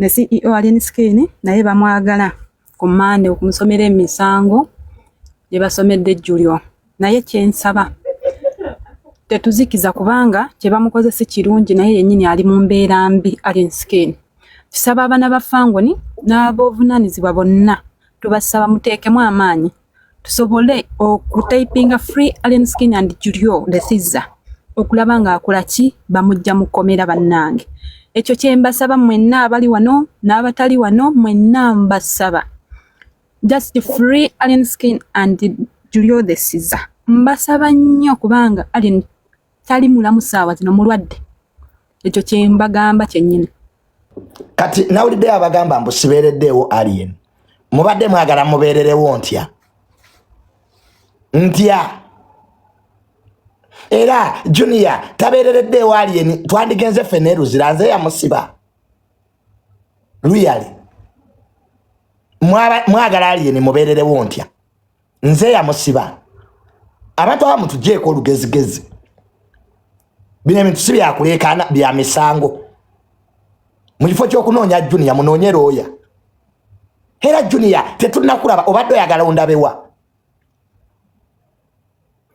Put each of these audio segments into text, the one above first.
ne CEO Alien Skin naye bamwagala ku Mande okumusomera emisango gye basomedde Julio. Naye kyensaba tetuzikiza kubanga kye bamukoze si kirungi naye yennyini ali mu mbeera mbi Alien Skin. Tusaba abaana ba Fangoni n'ab'obuvunaanyizibwa bonna tubasaba muteekemu amaanyi tusobole okutayipinga Free Alien Skin and Julio Lesiza okulaba ng'akola ki bamujja mu kkomera bannange. Ekyo kye mbasaba mwenna abali wano n'abatali wano mwenna mbasaba. Just Free Alien Skin and Julio Lesiza. Mbasaba nnyo kubanga Alien tali mulamu saawa zino mulwadde. Ekyo kye mbagamba kyennyini. Kati nawulidde abagamba mbu sibeereddeewo Alien. Mubadde mwagala mubeererewo ntya? Era Junior tabeerereddeewo Alien twandigenze ffenna eruzira nze yamusiba. Really? Mwagala Alien mubeererewo ntya? Nze yamusiba. Abantu abamu tugyeko olugezigezi. Bino ebintu si byakuleekaana bya misango. Mu kifo ky'okunoonya Junior munoonye looya. Era Junior tetunnakulaba obadde oyagala ondabewa.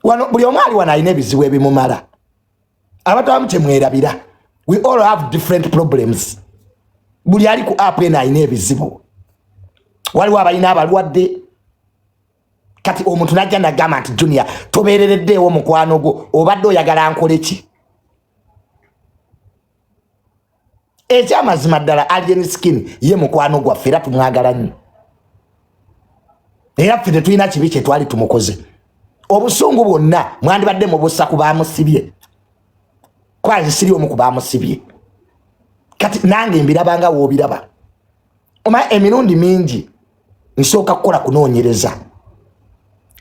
Wano buli omu ali wano alina ebizibu ebimumala. Abantu abamu temwerabira. We all have different problems. Buli ali ku app eno alina ebizibu. Waliwo abalina abalwadde. Kati omuntu najja nagamba nti Junior tobeerereddeewo mukwano gwo obadde oyagala nkole ki? Ekyamazima ddala Alien Skin ye mukwano gwaffe era tumwagala nnyo. Era ffe tetulina kibi kye twali tumukoze. Obusungu bwonna mwandibadde mubussa ku baamusibye. Kwazi siri omu ku baamusibye. Kati nange mbirabanga woobiraba. Oma emirundi mingi nsooka kukola kunoonyereza.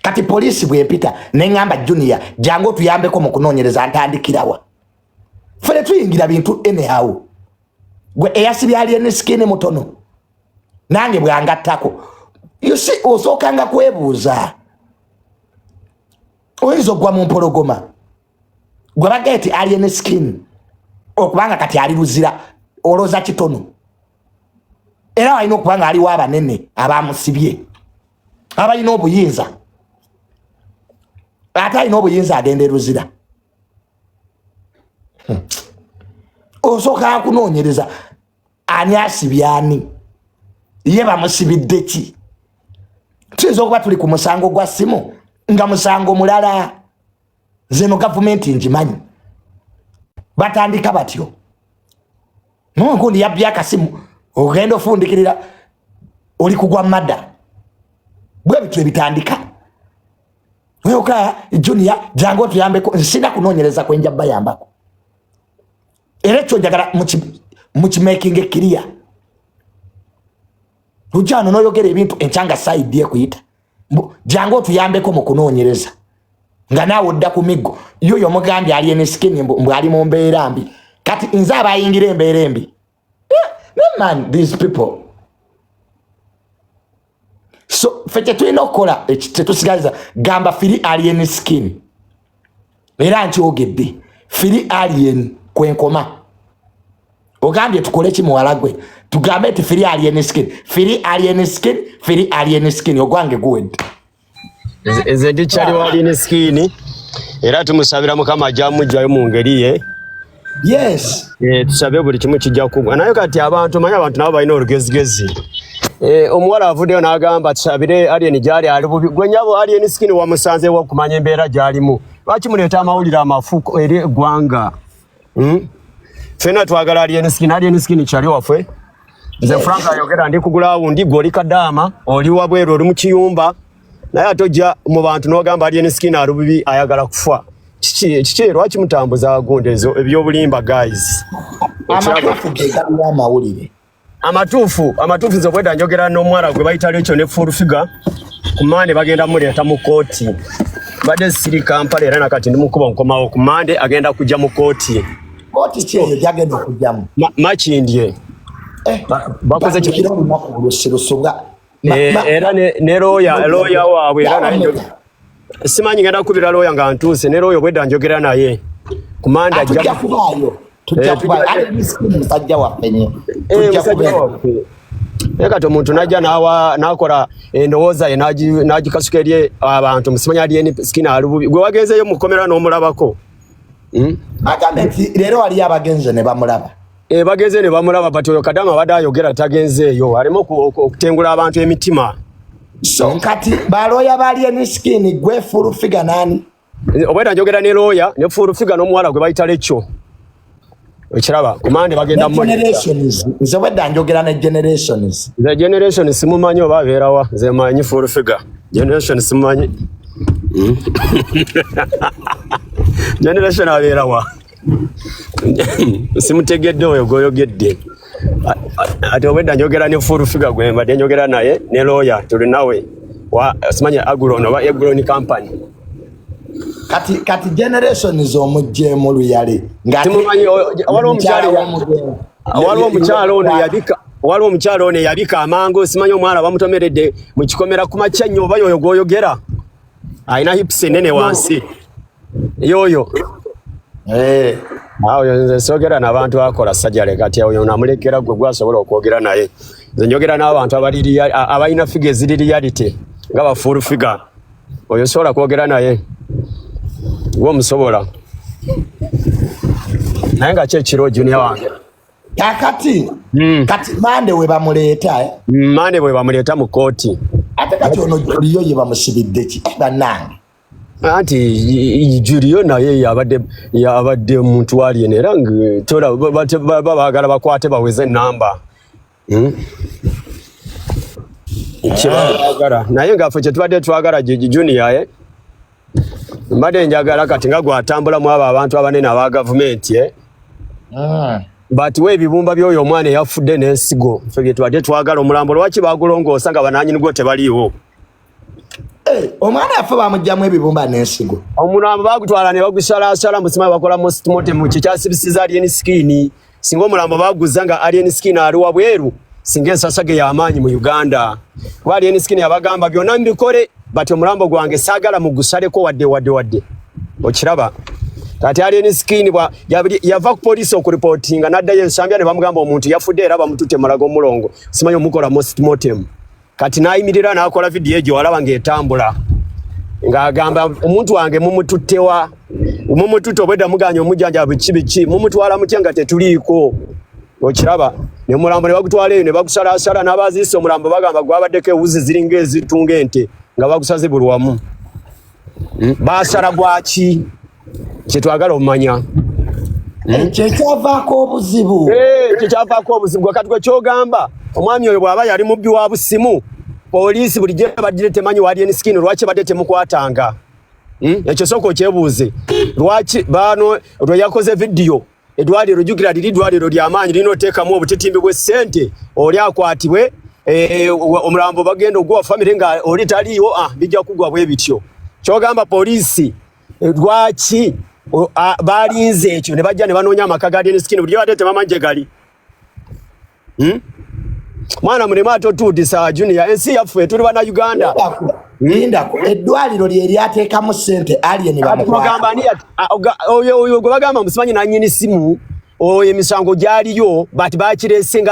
Kati poliisi bw'empita neŋŋamba Junior jangu tuyambeko mu kunoonyereza ntandikirawa. Ffe tuyingira bintu anyhow. Gwe eyasibye Alien Skin mutono. Nange bwangattako. You see osookanga kwebuuza. Oyinza ogwa mu mpologoma. Gwe bageti Alien Skin. Okubanga kati ali luzira olooza kitono. Era walina okubanga aliwo abanene abaamusibye. Abalina obuyinza. Ate alina obuyinza agenda eruzira. Osooka kunoonyereza ani asibye ani. Ye bamusibidde ki? Tuyinza okuba tuli ku musango gwa ssimu nga musango mulala. Zeno gavumenti ngimanyi. Batandika batyo. Nongundi yabbye akasimu ogenda ofundikirira oli kugwa madda. Bwe bitu ebitandika. Weoka Junior jangu tuyambeko nsina kunoonyereza kwenja bayambako. Era ekyo njagala mukimaking clear. Lujano noyogera ebintu enkyanga side ekuyita. Jangu tuyambeko mu kunoonyereza. Nga naawe odda ku miggo. Yoyo mugambye Alien Skin mbu ali mu mbeera mbi. Kati nze abayingira embeera embi. Man, these people. So, fete tulina okukola tetusigaliza gamba Free Alien Skin. Era nkyogedde. Free Alien kwenkoma. Ogambye tukole ki muwala gwe. Tugambe ti Free Alien Skin. Free Alien Skin. Free Alien Skin. Ogwange guwedde. Eze ndichali wa Alien Skin. Era tumusabira Mukama ajamujjayo mu ngeri ye. Yes. Tusabe buli kimu kijja kugwa. Nayo kati abantu manya abantu nabo balina olugezigezi. Omuwala avuddeyo n'agamba tusabire Alien gyali ali bubi. Gwe nyabo Alien Skin wamusanze wa kumanya embeera gyalimu. Lwaki muleeta amawulire amafuko eri eggwanga? Fena twagala Alien Skin kyali waffe. Nze Frank ayogera ndi kugula wundi goli kadama oli wabweru oli mu kiyumba. Naye atojja mu bantu n'ogamba Alien Skin ali bubi ayagala kufa. Kiki lwaki mutambuza gondezo ebyobulimba guys? Amatuufu gegabiwa amawulire. Amatuufu zo bweda njogera n'omwala gwe bayita lekyo ne full figure ku Mande bagenda muleeta mu kooti. Badde siri Kampala era nakati ndi mukuba nkomawo ku Mande agenda kujja mu kooti. Kooti kyeyo gyagenda okujjamu. Makindye. Bakoze kikiro olusirusuga. Era ne lawyer waabwe era nayo simanyi ngenda kubira lawyer nga ntuuse ne lawyer bweda njogera naye. Ku Mande ajja kubayo. tujja kuba ali miskini musajja waffe nnyo tujja kuba kati omuntu najja nakola endowooza ye n'agikasuka eri abantu musimanya ali eni sikini alububi gwe wagenzeyo mukomera n'omulabako agambe nti leero wali abagenze ne bamulaba bagenze ne bamulaba bati oyo Kadamu abadde ayogera tagenzeeyo aleme okutengula abantu emitima so kati balooya bali eni sikini gwe full figure nani obweda njogera ne looya ne full figure n'omuwala gwe bayita Lekyo ekiraba kumande bagenda mu generations nze bwedda njogera ne generations the generation simumanyi oba abeerawa nze manyi full figure generation simumanyi generation abeerawa simutegedde oyo goyogedde ate obwedda njogera ne full figure gwe mbadde njogera naye ne lawyer tuli nawe simanyi Agron oba Agron company kati generations omujjemu luyale waliwo omukyalo ono yabika amangu simanyi omwana bamutomeredde mu kikomera ku makya nnyo oba yoyo gwoyogera alina hips enene wansi yoyo awo nze soogera n'abantu akola sajjale kati oyo namulekera gwe gwasobola okwogera naye nze njogera n'abantu abalina figa eziri reality nga bafull figure oyo sobola kwogera naye gwe omusobola naye nga kyekiro junior wange kati mande we bamuleeta mande bwe bamuleeta mu kooti ate kati ono Julio ye bamusibidde ki bannange anti Julio naye yabadde omuntu wali eno era babaagala bakwate baweze enamba kyebaagala naye ngaffe kyetubadde twagala junior mbadde njagala kati nga gwatambulamu abo abantu abanene aba gavumenti but we ebibumba by'oyo omwana eyafudde n'ensigo ffe bye tubadde twagala omulambo lwaki bagulongoosa nga bananyinigwo tebaliiwo omwana yaffe bamugjamu ebibumba n'ensigo omulambo bagutwala ne bagusalaasala musimanyi bakola postmortem kyekyasibisiza alien skin singa omulambo baguzza nga alien skin ali wabweru singa ensasage y'amaanyi mu Uganda kuba alien skin yabagamba byonna mbikole bati omulambo gwange saagala mugusaleko wadde okiraba kati alien skin yava ku poliisi okuripotinga n'addayo ensambya ne bamugamba omuntu yafudde era bamututte mulago omulongo simanyi omukola postmortem kati n'ayimirira n'akola vidiyo egyo walaba ng'etambula ng'agamba omuntu wange mumututtewa mumututte obwedda muganya omujjanja biki mumutwala mutya nga tetuliiko okiraba ne mulambo ne bagutwala eyo ne bagusalaasala n'abaziisa omulambo bagamba gwabaddeko ewuzi ziringa ezitunga ente nga bagusaze buli wamu baasala gwaki kyetwagala omumanya kyekyavaako obuzibu kyekyavaako obuzibu kati gwe kyogamba omwami oyo bw'aba yali mubbi wa busimu poliisi bulijjo baddire temanyi wa alien skin lwaki badde temukwatanga ekyo sooka okyebuuze lwaki bano lwe yakoze vidiyo eddwaliro jjukira liri ddwaliro ly'amaanyi lirina oteekamu obutitimbi bw'essente oli akwatibwe omulambo bagenda ogwa famire nga oli taliiwo bijja kugwa bwe bityo kyogamba poliisi lwaki balinze ekyo ne bajja ne banoonya amaka ga alien skin buli badde temamanyi gye gali mwana mulema atotuudisa junior ensi yaffe tuli bana Uganda lindako eddwaliro lye lyateekamu ssente alien bamugamba oyo gwe bagamba musimanyi nannyini simu oyo emisango gyaliyo bati bakirese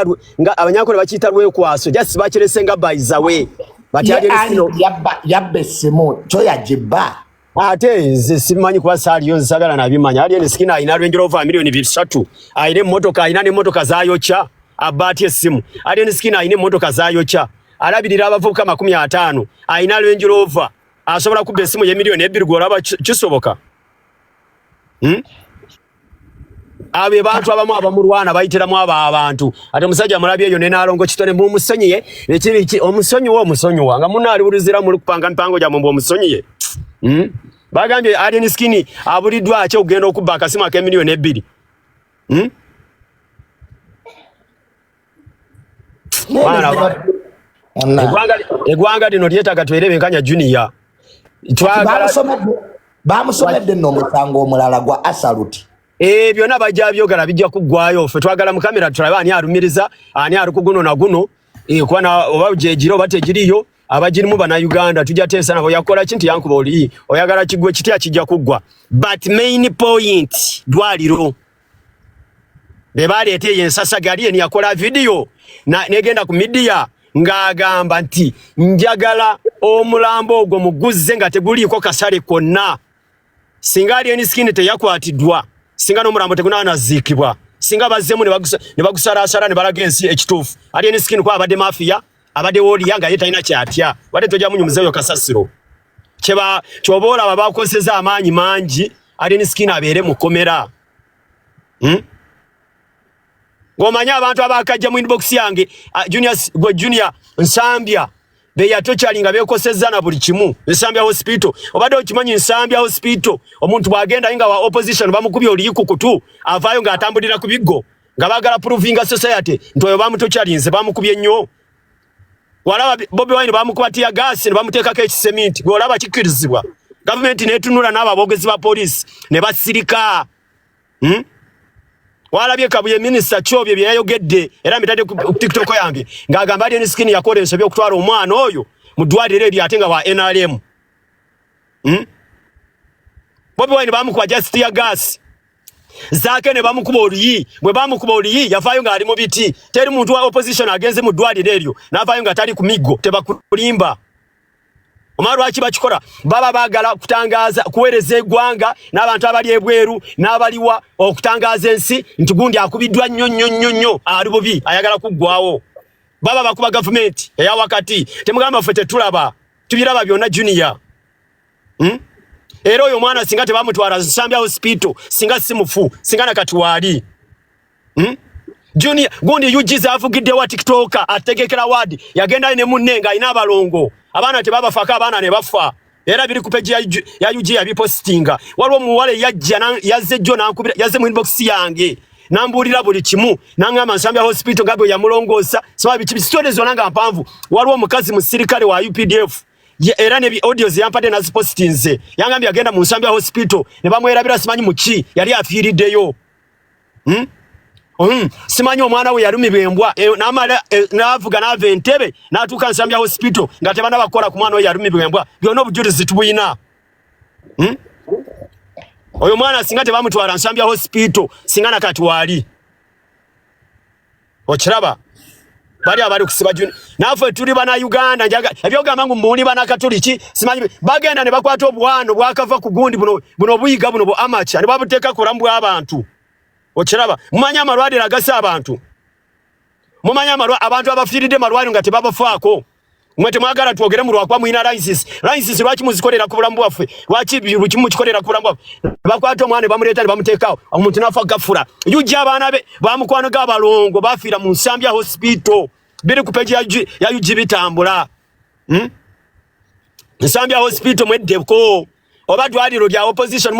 nga abanyankole bakiyita lwekwaso jasi bakirese nga baizawe bati yabba essimu kyo yagibba ate nze simanyi kuba saaliyo nsagala nabimanya alien skin ayina Range Rover milioni 3 ayina emmotoka ayina n'emmotoka zayokya abati essimu alien skin ayina emmotoka zayokya alabirira abavubuka 50 ayina Range Rover asobola kubba essimu ye milioni 2 gwolaba kisoboka abe bantu abamu abamulwana bayitiramu abantu ate omusajja mulabye eyo nenaalongo kitone mumusonyiye ekiri omusonyiwa nga munaaliwulizira muli kupanga mipango gyamwe mbu omusonyiye bagambye alien skin abuliddwa ate ogenda okubba akasimu ak'emilioni 2 eggwanga lino lyetaaga twerebenkanya junior bamusomedde nno omusango omulala gwa asaluti byonna bajja byogala bijja kuggwayo ffe twagala mu kamera tulabe ani alumiriza ani ali ku guno na guno kuba oba gyegiro oba tegiriyo abagirimu bannayuganda tujja teesa nabo yakola kintu yankuba oli oyagala kigwe kitya kijja kuggwa but main point dwaliro bebaleete yensasa gali eni yakola video na negenda ku media ng'agamba nti njagala omulambo ogwo muguzze nga teguliiko kasale konna. Singa Alien Skin teyakwatiddwa, singa n'omulambo tegunaanaziikibwa, singa bazzemu ne bagusalaasala ne balaga ensi ekituufu. Alien Skin kwa abadde mafia, abadde woliya nga ye talina kyatya, wadde tojja munyumizeeyo kasasiro. Ky'oba olaba bakozesa amaanyi mangi, Alien Skin abeere mu kkomera. Ng'omanya abantu abakajja mu inbox yange, Junior Nsambya beyatokyalinga beekosezza na buli kimu. Nsambya hospital, obadde okimanyi Nsambya hospital, omuntu bw'agenda nga wa opposition bamukubye oluyiku kutu, avaayo ng'atambulira ku biggo, nga baagala provinga society nti oyo bamutokyalinze bamukubye nnyo. Walaba Bobi Wine bamukuba tiya gas ne bamuteekako ekisementi, gwe olaba kikkirizibwa. Gavumenti n'etunula n'ababoogezi ba poliisi ne basirika. Walabye Kabuye Minister Kyobye bye yayogedde era mitadde ku TikTok yange ng'agamba Alien Skin yakola ensobi okutwala omwana oyo mu ddwaliro eryo ate nga wa NRM. Bobi Wine bamukuba just tear gas. Zaake ne bamukuba oluyi, bwe bamukuba oluyi yavaayo ng'ali mu biti. Teri muntu wa opposition agenze mu ddwaliro eryo n'avaayo nga tali ku miggo, tebakulimba. Omala lwaki bakikola? Baba baagala kutangaza kuweereza eggwanga n'abantu abali ebweru n'abaliwa okutangaza ensi nti gundi akubiddwa nnyo ali bubi ayagala kuggwawo. Baba bakuba gavumenti eya wakati. Temugamba ffe tetulaba, tubiraba byonna Junior. Era oyo omwana singa tebamutwala Nsambya hospital, singa si mufu, singa nakati waali. Junior gundi yujiza avugidde wa TikTok ategekera wadi yagenda ne munne nga alina abalongo. Abaana tebabafaka, abaana ne bafa. Era biri ku page ya UG yabipostinga. Waliwo muwale yazze jjo nankubira, yazze mu inbox yange nambuulira buli kimu nangamba Nsambya hospital ngabwe yamulongoosa sawa bikibi stories zonanga mpanvu. Waliwo omukazi musirikale wa UPDF era ne audios yampadde nazipostinze yangambye agenda mu Nsambya hospital ne bamwerabira simanyi muki yali afiiriddeyo. Simanyi omwana we yalumibwa embwa n'amala n'avuga n'ava entebe n'atuuka Nsambya hospital nga tebana bakola ku mwana we yalumibwa embwa. Byonna obujulizi tubuyina. Oyo mwana singa tebamutwala Nsambya hospital singa nakati waali. Okiraba bali abali kusiba Junior naffe tuli bana Uganda njaga ebyogamba ngu muli bana Katoliki simanyi bagenda ne bakwata obuwano bwakava ku gundi buno buyiga buno bu amacha ne babuteeka ku lambu abantu. Okiraba mumanya amalwaliro agasa abantu, mumanya abantu abafiiridde malwaliro nga tebabafaako. Mwe temwagala twogere mu lwakwa mwina license lwaki muzikolera ku bulamu bwaffe, lwaki lukimu kikolera ku bulamu bwaffe. Bakwata omwana bamuleeta ne bamuteekawo omuntu nafa gafula. Yujja abaana be bamukwanaga abalongo bafiira mu Nsambya hospital biri ku page ya UG bitambula. Nsambya hospital mweddeko oba ddwaliro lya opposition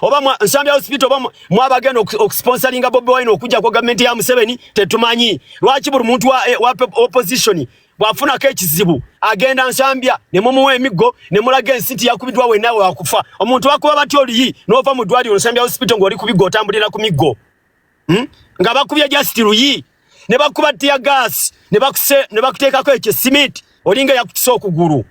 oba Nsambya hospital oba mwabagenda okusponsoringa Bobi Wine okujja ku gavumenti ya Museveni tetumanyi. Lwaki buli muntu wa opposition bwafunako ekizibu agenda Nsambya ne mumuwa emiggo ne mulaga ensi nti yakubiddwa we nawe wakufa. Omuntu wakuba batyo oluyi n'ova mu ddwaliro Nsambya hospital ng'oli ku biggo otambulira ku miggo. Nga bakubye just luyi ne bakuba tear gas ne bakuteekako ekisimiti olinga yakutisa okugulu.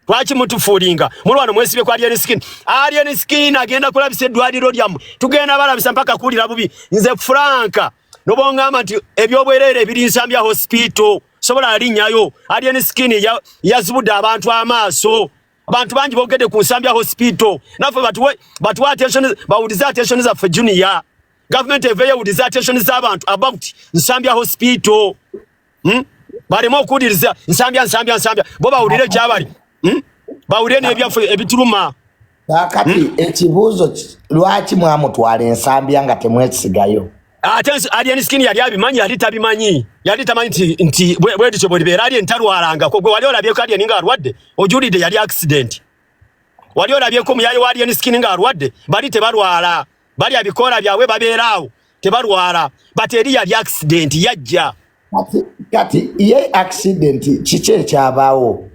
Lwaki mutufuulinga mulwana mwesibye kwa Alien Skin? Alien Skin agenda kulabisa eddwaliro lyammwe, tugenda balabisa mpaka kuwulira bubi. Nze Franka nobongamba nti ebyobwerere ebiri Nsambya hospital sobola alinnyayo. Alien Skin yazibudde abantu amaaso. Abantu bangi boogedde ku Nsambya hospital naffe batuwa attention, bawuliza attention zaffe Junior. Government eveeyo ewuliza attention z'abantu about Nsambya hospital. Balema okuwuliriza Nsambya bo bawulire kyabali. Bawulire n'ebyaffe ebituluma. Kati ekibuuzo lwaki mwamutwala Nsambya nga temwesigayo? Ate Alien Skin yali abimanyi yali tabimanyi. Yali tamanyi nti bwetyo bwe libeera Alien talwalangako. Gwe wali olabyeko Alien nga alwadde ojulidde yali accident. Wali olabyeko muyayi wa Alien Skin nga alwadde bali tebalwala. Bali abikola byabwe babeeraawo tebalwala. Bateri yali accident yajja. Kati ye accident kiki ekyabaawo?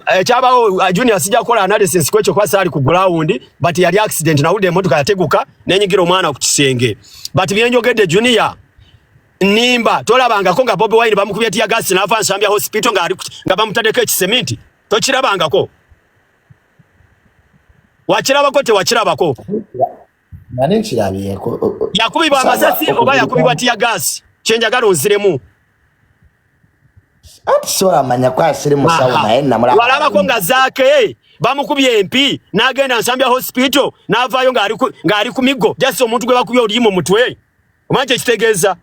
Ekyabawo Junior sijja kukola analysis kwekyo kwa sali ku ground but yali accident nawudde emotoka yateguka nenyigira omwana ku kisenge. But byenjogedde Junior nimba tolabangako nga Bobi Wine bamukubye tear gas n'ava Nsambya hospital nga bamutaddeko ekisementi. Tokirabangako? Wakirabako tewakirabako? Nani kirabiyeko. Yakubibwa amasasi oba yakubibwa tiya gas. Chenjagala onziremu. Ati so amanya kwa asire musawo naye namula. Walaba ko ngazake bamukubye MP nagenda Nsambya hospital navayo ngari ku migo just omuntu gwe bakubye olimo mutwe. Omanje kitegeeza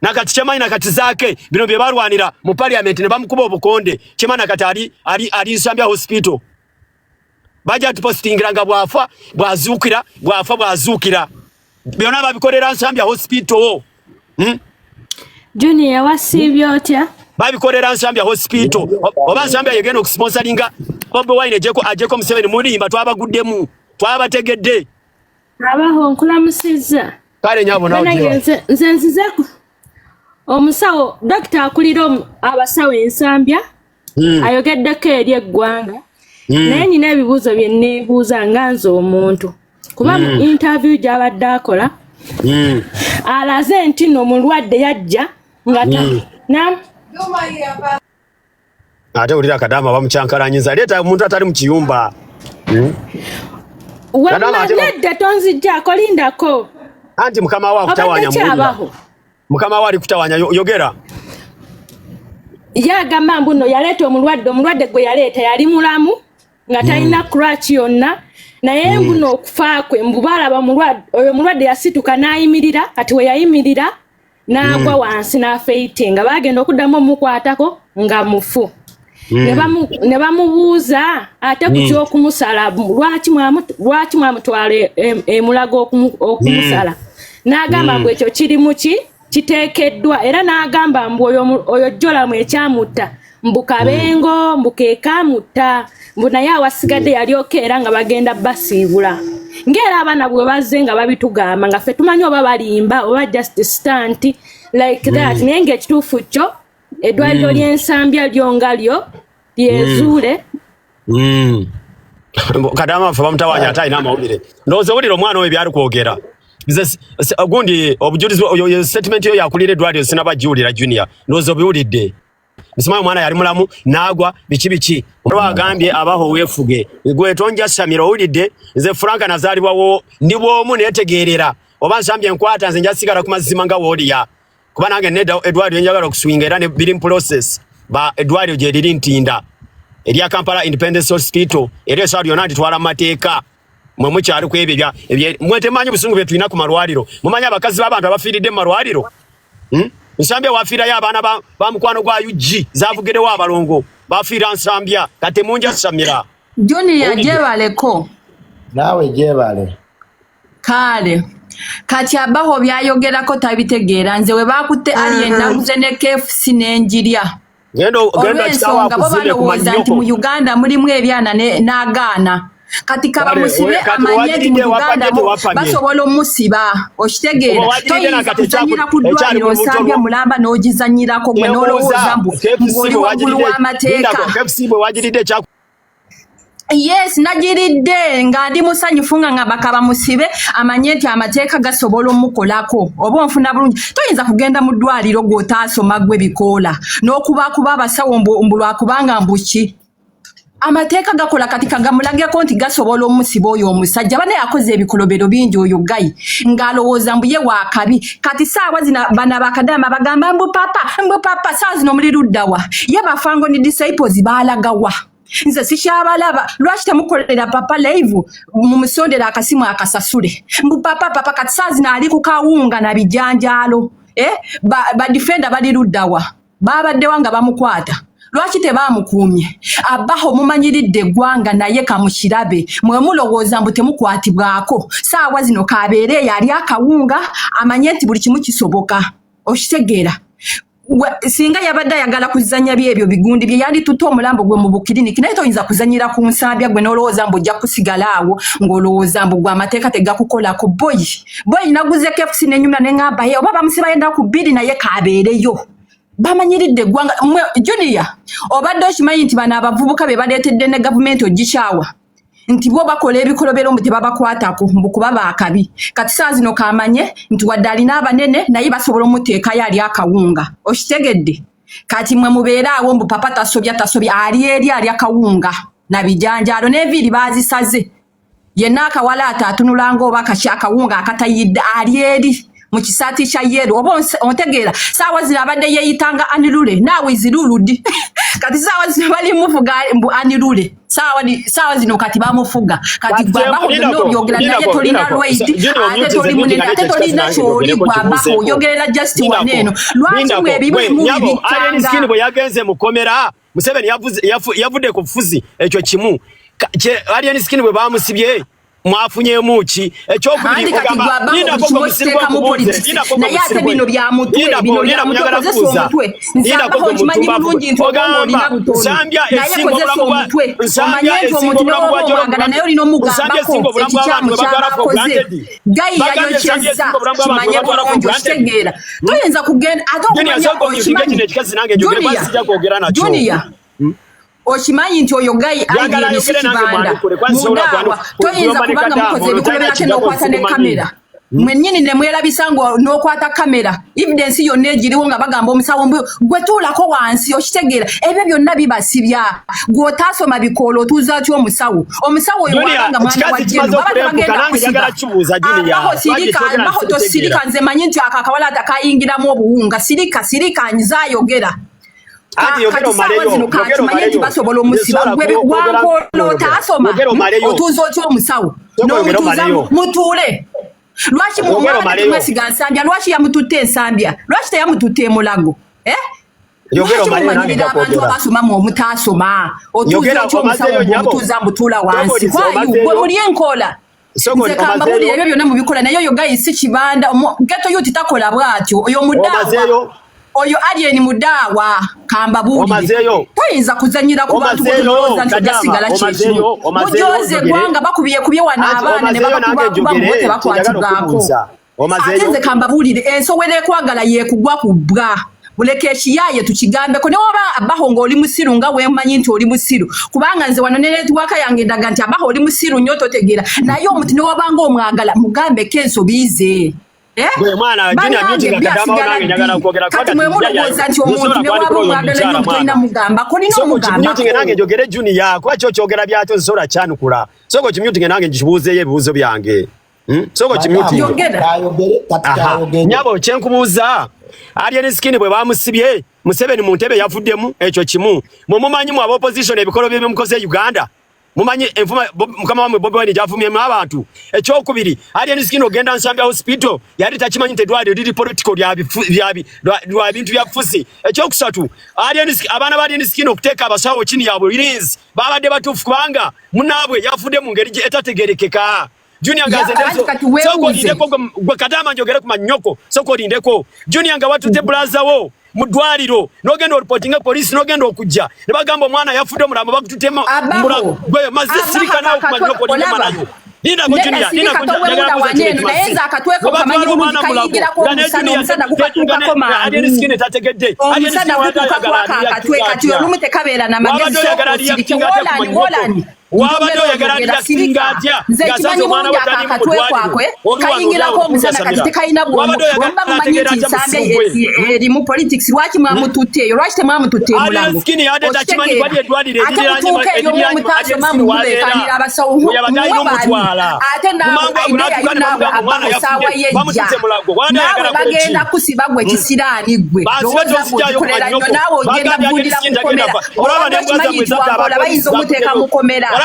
nakati chama ina kati zake bino bye barwanira mu parliament ne bamukuba obukonde chama nakati ali Nsambya hospital. Baja tupostingira nga bwafa bwazukira byona babikolera Nsambya hospital. Junior wasibye otya babikolera Nsambya hospital oba Nsambya yegenda okusponsoringa Bobi Wine ajeko Museveni mulimba twabaguddemu twabategedde abaho nkulamusizza kale nyabo nawo nzenzizeko omusawo Dr. akulira abasawo Nsambya ayogeddeko eri eggwanga naye nyina ebibuuzo bye neebuuza nga nze omuntu kuba mu interview gy'abadde akola alaze nti no mulwadde yajja nga ate ulira kadama bamucyankaranyiza leta omuntu atali mu kiyumba nedda tonzijjako lindako anti mukama wa kutawanya mukama wa ali kutawanya yogera yagamba mbuno yaleeta omulwadde gwe yaleeta yali mulamu nga talina crutch yonna naye mbuno okufa kwe mbubalaba oyo mulwadde yasituka n'ayimirira kati we yayimirira n'agwa wansi n'afeitinga bagenda okuddamu omukwatako nga mufu ne bamubuuza ate ku ky'okumusala lwaki mwamutwala emulago okumusala n'agamba mbu ekyo kirimu kiteekeddwa era n'agamba mbu oyo jjolamu ekyamutta mbu kabengo mbu keekamutta mbu naye awasigadde yalyoka era nga bagenda basiibula ng'era abaana bwe bazze nga babitugamba nga ffe tumanyi oba balimba oba just stunt like that naye ng'ekituufu kyo eddwaliro ly'Ensambya lyonga lyo lyezuule kadama ffe bamutawanya ate alina amawulire ndowooza owulira omwana oyo byali kwogera gundi obujulizi statement yo yakulira eddwaliro sinabagiwulira Junior ndowooza obiwulidde Bisima mwana yali mulamu nagwa biki olwagambye abaho wefuge gwe tonja Samira owulidde nze Franka nazalibwawo ndi bwomu netegerera oba Nsambya enkwata nze njasigala ku mazima nga woliya kuba nange nedda Edward yenjagala okuswinga era ne bidding process ba Edward gye liri ntinda eriya Kampala Independence Hospital eriya saudi yonandi twala mateeka mwe mukyali ku ebyo mwetemanyi busungu bye tulina ku malwaliro mumanya abakazi b'abantu abafiiridde mu malwaliro Nsambya wafiira ya abaana ba mukwano gwa UG zavugerewo abalongo bafiira Nsambya kate munja Samira Junior jebaleko nawe jebale kale kati abaho byayogerako tabitegeera nze we bakutte ali enaguze ne KFC n'enjirya gendo kitawa kuzile kumanyoko mu Uganda mulimu ebyana n'agaana kati kaba musibe amanyeti mu Uganda basobola omusiba okitegeera toyinza kudwaliro Nsambya mulamba n'ogizanyirako gwe n'olowooza mbu ng'oli waggulu w'amateeka yes nagiridde nga ndi musanyufu nga bakaba musibe amanyeti amateeka gasobola omukolako oba onfuna bulungi toyinza kugenda mu ddwaliro gw'otaasoma gwe bikoola n'okubakuba abasawo mbu lwakubanga mbuki amateeka gakola kati kagamulageko nti gasobola omusiba oyo omusajja bane yakoze ebikolobero bingi oyo gayi ng'alowooza mbu ye waakabi kati saawa zina bana bakadama bagamba mbu papa saa zino muli luddawa ye bafango ni disciples baalagawa nze sikyabalaba lwaki temukolera papa live mumusondera akasimu akasasule mbu papa kati saa zino ali ku kawunga na bijanjaalo badifenda bali luddawa babaddewa nga bamukwata lwaki tebamukuumye abaho mumanyiridde eggwanga naye kamukirabe mwe mulowooza mbu temukwatibwako saawa zino kabeere yali akawunga amanye nti buli kimu kisoboka okitegeera singa yabadde ayagala kuzanya byebyo bigundi bye yali tuta omulambo gwe mu bukiriniki naye toyinza kuzanyira ku Nsambya gwe n'olowooza mbu ojja kusigala awo ng'olowooza mbu gwe amateeka tegakukolako boyi naguze KFC n'enyumya ne ngamba ye oba bamusiba yenda ku bbiri naye kabeereyo bamanyiridde eggwanga Junior obadde okimanyi nti bano abavubuka be baleetedde ne gavumenti ogikyawa nti bo bakola ebikolobero mbu tebabakwatako mbu kuba baakabi kati saa zino kamanye nti wadde alina abanene naye basobola omuteekayo ali akawunga okitegedde kati mwe mubeere awo mbu papa tasobya ali eri ali akawunga na bijanjaalo n'enviiri baazisaze yenna akawala atatunulanga oba akawunga akatayidde ali eri mu kisaati kya yero oba ontegeera saawa zino abadde yeeyitanga Anirule naawe iziruludi kati saawa zino bali mufuga mbu Anirule saawa zino kati bamufuga kati gwabaho n'obyogera naye tolina lwaiti ate toli munene ate tolina kyoli gwabaho oyogerera just waneeno lwaki mwebibi mubibikkanga bwe yagenze mukomera Museveni yavudde ku bufuzi ekyo kimu Alien Skin bwe bamusibye mwafunye muki ekyokubiri ogamba nina ko musirwa mu politics naye ate bino bya mutwe kozesa omutwe nzaba ho kimanyi bulungi ntogongo olina butono naye kozesa omutwe omanye nti omuntu n'obwagala naye olina omugambako ekikyamu kyabakoze gayi yayokyeza kimanye bulungi okitegeera toyinza kugenda ate okumanya Junior Oshimanyi nti oyo gayi ayina esikibanda mudawa toyinza kubanga mukoze ebikolobera kye n'okwata ne kamera mwennyini ne mwerabisa n'okwata kamera evidence yonna egiriwo nga bagamba omusawo gwe tuulako wansi okitegeera ebyo byonna bibasibya gw'otaasoma bikoola otuuza ki omusawo oyo mwabanga mwana wa jjenu baba tebagenda kusiba abaho tosirika nze manyi nti akakawala atakayingiramu obuwunga sirika nzaayogera kati sawa zino katimanye nti basobola omusiba gwe wankolootaasoma otuuza otya omusawo n'omutuuza mutuule lwaki mumwana temwesiga nsambya lwaki yamututte ensambya lwaki teyamututte emulago lwaki mumanyiririra abantu abasomamu omutaasoma otuuza otya omusawo omutuuza mutuula wansi kwayu gwe muli enkola nze kambabulira ebyo byonna mubikola naye oyo gayi si kibanda geto yuti takola bwatyo oyo mudaawa oyo Alien mudawa kambabulire toyinza kuzanyira ku bantu boza nti ojasigala kyekimu mujoze gwanga bakubiye wana abaana ne bakuba mbote bakwatibwako ate nze kambabulire ensowera ekwagala yekugwa ku bbwa muleke ekiyaye tukigambeko ne oba abaho ng'oli musiru nga wemanyi nti oli musiru kubanga nze wano ne netiwaka yange ndaga nti abaho oli musiru nnyo totegeera naye omuti ne wabanga omwagala mugambeko ensobize Gwe mwana Junior beauty kakadama nange njagala kwogera kwa kati mwe mulowooza nti omuntu ne waba omwagala nnyo tolina mugamba kolina omugamba kimyutinge nange njogere Junior kwa kyo kyogera byatyo nsobola kyanukula soko kimyutinge nange nkibuuzeeyo ebibuuzo byange soko kimyutinge nyabo kyenkubuuza Alien Skin bwe bamusibye Museveni mu ntebe yavuddemu ekyo kimu mumumanyi mu aba opposition ebikolo bye mukoze Uganda mumanyi enfuma mukama wamwe Bobi Wine javumyemu abantu ekyokubiri Alien Skin ogenda Nsambya hospital yali takimanyi tedwali liri political lwa bintu bya fusi ekyokusatu abaana ba Alien Skin okuteeka abasawo chini yabo release babadde batuufu kubanga munaabwe yafudde mu ngeri etategerekeka Junior ngazendezo soko lindeko gwe kadama njogere ku manyoko soko lindeko Junior nga watutte blazawo mudwaliro nogenda reporting police nogenda okujja ne bagamba omwana yafudde mulambo bakututema gwe mazisirika nawo ku manyoko lindema nayo Linda go Junior linda go waneno nayenza akatweko kamanyi bulungi kayigira ko omusana gukatuka ko Alien Skin tategedde omusana gukatuka ko akatweka tiyo lumute kabera na magezi soko Holland wabadde oyagala singatya ngasazo mwana watali mudwaliro kayingira ko omusana kati tekayina bwomba mumanyi nti nsambe eri mu politics lwaki mwamututeyo lwaki temwamututte mulango Skin yade takimanyi kwali edwaliro ediranye mutaso mamulekanira abasawo ate nabasawa yejja nawe bagenda kusiba gwe kisiraani gwe lowooza bwekolera nnyo nawe ogenda bundira mukomera olaba nekimanyi nti wakola bayinza omuteeka mukomera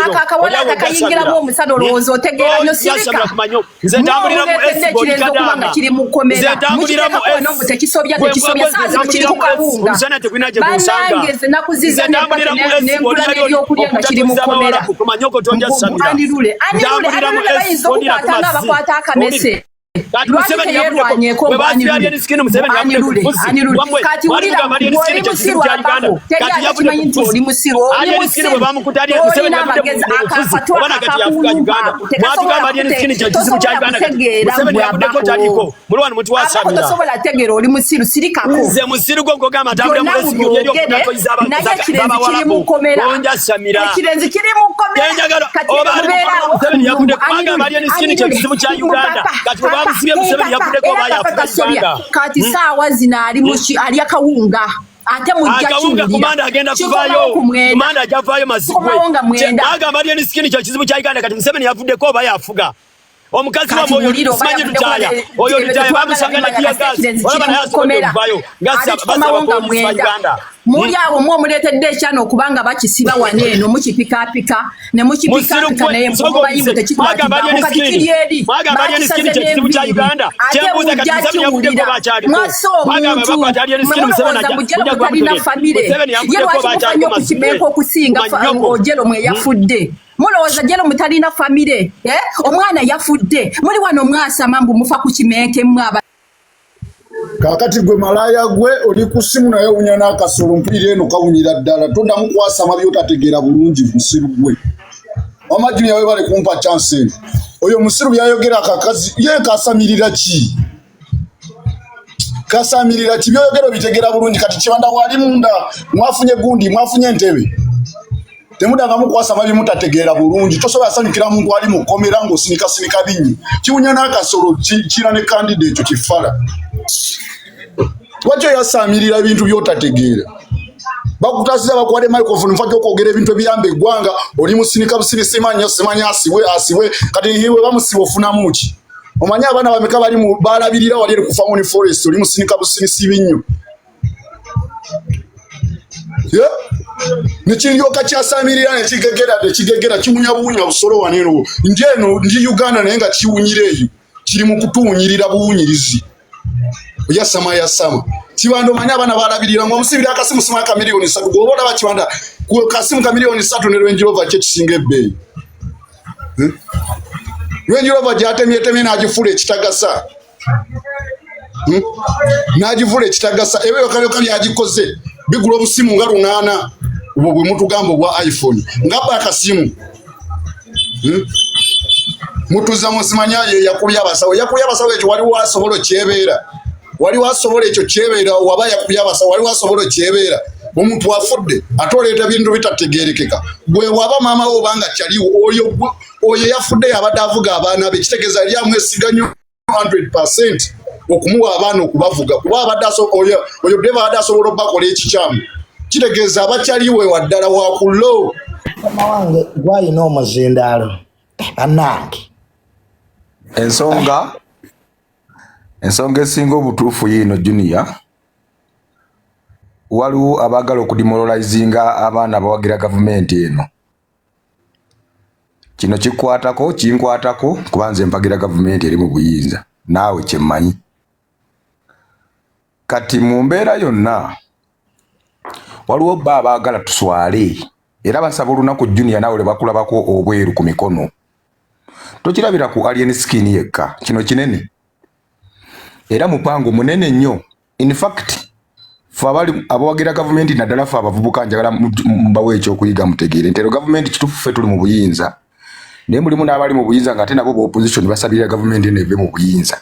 akakawala atakayingiramu omusana olowooza otegeera nyo sirika okubanga kiri mukomera mukiteekakonomu tekisobya saazi kiri kukawunga banange ze nakuziza nenkula n'ebyokulya nga kiri mukomera Anirule bayinza okukwata nga bakwata akamese lwaki teyerwanyeko kati wulira oli musiru abaho teri akimanyi nti oli musiru oli musiru olina amagezi akakatwa akakawulumba tekasobola kutegeera gwabaho abaho tosobola tegeera oli musiru sirikako gyonna bubyogere naye ekirenzi kiri mukomera ekirenzi kiri mukomera kati mubeera kati saawa zino ali akawunga ate mujja kiwulira kumanda agenda kuvayo kumanda ajavayo mazikwe agamba alien skin kyo kizibu kya Uganda kati Museveni yavuddeko oba yafuga omukazi wa moyo simanyi lutaya oyo lutaya bamusanga na kiyagazi wala bana yasokomera kuvayo ngasa basaba ko Uganda muri awo mu muletedde ekyano okubanga bakisiba waneeno mukipikapika ne mukipikapika naye mboba yimute kitwagamba okakirieri mwagamba alien skin kyo kizibu kya Uganda kyembuza kati Museveni yavuddeko bakyali mwagamba bakwata alien skin Museveni ajja kutalina famire ye lwaki okukimeeko okusinga ojelo mwe yafudde mulowooza jelo mutalina famire omwana yafudde muli wano mwasama mbu mufa ku kimeeke mwaba kakati gwe malaya gwe oli ku simu naye wunya n'akasolo mpulira eno kawunyira ddala toddamu kwasama byotategeera bulungi musiru gwe amajuni yawe bali kumpa chance eno oyo musiru byayogera akakazi ye kasamirira ki byoyogera bitegeera bulungi kati kibanda wali munda mwafunye gundi mwafunye entebe temudanga mukwasama bimutategeera bulungi tosobola sanyukira muntu ali mukomera ng'osinikasinika binyi kiwunya n'akasolo kira ne candidate ekyo kifala lwaki yasamirira ebintu byotategeera bakutasiza bakwade microphone mfaki okwogera ebintu ebiyamba eggwanga oli musinika busini simanya asibwe kati hiwe bamusiba ofunamu ki omanyi abaana bameka bali balabirira wali eri ku Family Forest oli musinika busini sibinnyo nekiryoka kyasamirira nekigegera kimunya buwunya busolo waneero ndi Uganda naye nga kiwunyira eyo kiri mu kutuwunyirira buwunyirizi yasama kibanda omanyi abaana balabirira ngo omusibira akasimu sima ka miliyoni 3 gwoba olaba kibanda ku kasimu ka miliyoni 3 ne Range Rover kyekisinga ebbeeyi Range Rover gyatemyetemye n'agifula ekitagasa ebyo kabyoka byagikoze bigula obusimu nga 8 obwo bwe mutugamba obwa iPhone ngaba akasimu mutuza musimanya ye yakubya abasawo ekyo wali wasobola ekyo kyebeera waba yakubya abasawo wali wasobola kyebeera omuntu afudde atoleeta bintu bitategeerekeka gwe waba maama wo banga kyaliwo oyo yafudde yabadde avuga abaana be kitegeeza yali amwesiganyo 100% okumuwa abaana okubavuga kuba abadde oyo deva abadde asobola okubakola ekikyamu kitegeeza abakyaliwe waddala wakulo mama wange gwalina omuzindaalo anange ensonga esinga obutuufu yiino Junior waliwo abaagala okudemoralizinga abaana abawagira gavumenti eno kino kinkwatako kuba nze mpagira gavumenti eri mu buyinza naawe kyemmanyi kati mu mbeera yonna waliwo bba abaagala tuswale era basaba olunaku Junior naawe lwebakulabako obweru ku mikono tokirabira ku alien skin yekka kino kinene era mupango munene nnyo in fact fe abali abawagira gavumenti naddala fe abavubuka njagala mbawe ekyokuyiga mutegeere nti ero gavumenti kituufu ffe tuli mu buyinza naye mulimu n'abali mu buyinza ng'ate nabo ba opposition basabirira gavumenti eno eve mu buyinza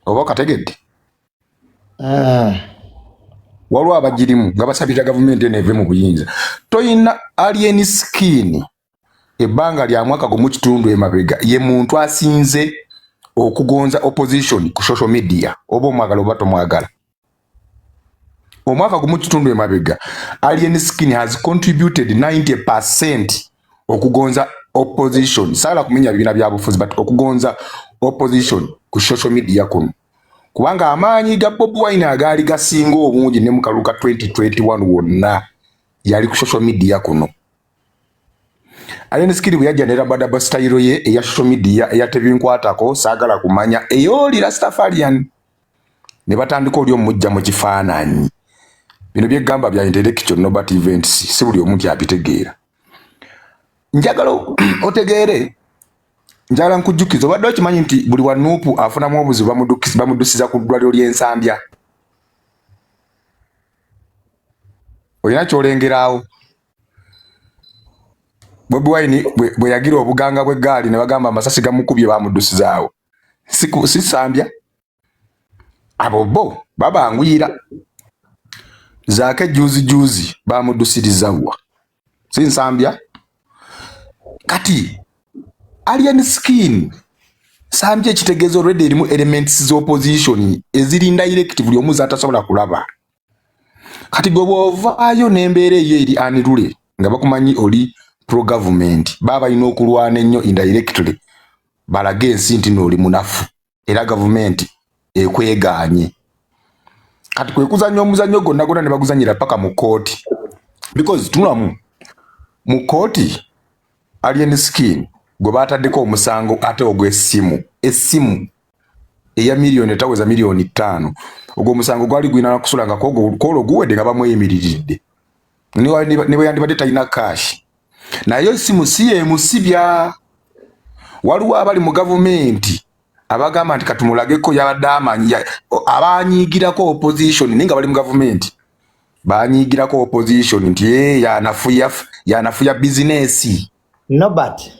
oba okategedde waliwo abagirimu nga basabirira gavumenti eno eve mu buyinza toyina alien skin ebbanga lya mwaka gumu kitundu emabega ye muntu asinze okugonza opposition ku social media oba omwagala oba tomwagala omwaka gumu kitundu emabega alien skin has contributed 90% okugonza opposition sala kumenya bibina bya bufuzi but okugonza opposition ku social media kuno kubanga amaanyi ga Bob Wine agali gasinga obungi ne mukaluka 2021 wonna yali ku social media kuno alien skin buyajja ne rabada style ye eya social media eya tebinkwatako sagala kumanya eyoli Rastafarian ne batandika oli omujja mu kifaananyi bino byegamba bya intellectual Nobert events si buli omuntu abitegeera njagala otegeere njagala nkujjukiza obadde okimanyi nti buli wanuupu afunamu obuzibu bamudusiza ku ddwaliro ly'ensambya olina kyolengeraawo Bobi Wine bwe yagira obuganga bw'eggaali ne bagamba amasasi gamukubye bamudusizaawo si Sambya abo bo babanguyira zaake juzi bamudusirizawa si Nsambya kati alien skin Nsambye ekitegeeza already erimu elements z'opposition ezirinda direct buli omu z'atasobola kulaba. Kati gwe bw'ovaayo n'embeera eyo eri anirule nga bakumanyi oli pro government baba alina okulwana ennyo indirectly balage ensi nti n'oli munafu era government ekwegaanye. Kati kwe kuzannya omuzannyo gonna gonna ne baguzannyira paka mu kooti because tunulamu mu kooti Alien Skin gwe baataddeko omusango ate ogw'essimu eya miliyoni etaweza miliyoni 5 ogwo omusango gwali gwina nakusula kwolo guwedde nga bamweyimiriridde ne bwe yandibadde talina cash naye essimu si yemusibya. Waliwo abali mu gavumenti abagamba nti katumulageko yabadde amanyi abanyiigirako opposition ninga bali mu gavumenti banyiigirako opposition nti yanafuya bizinesi. Nobat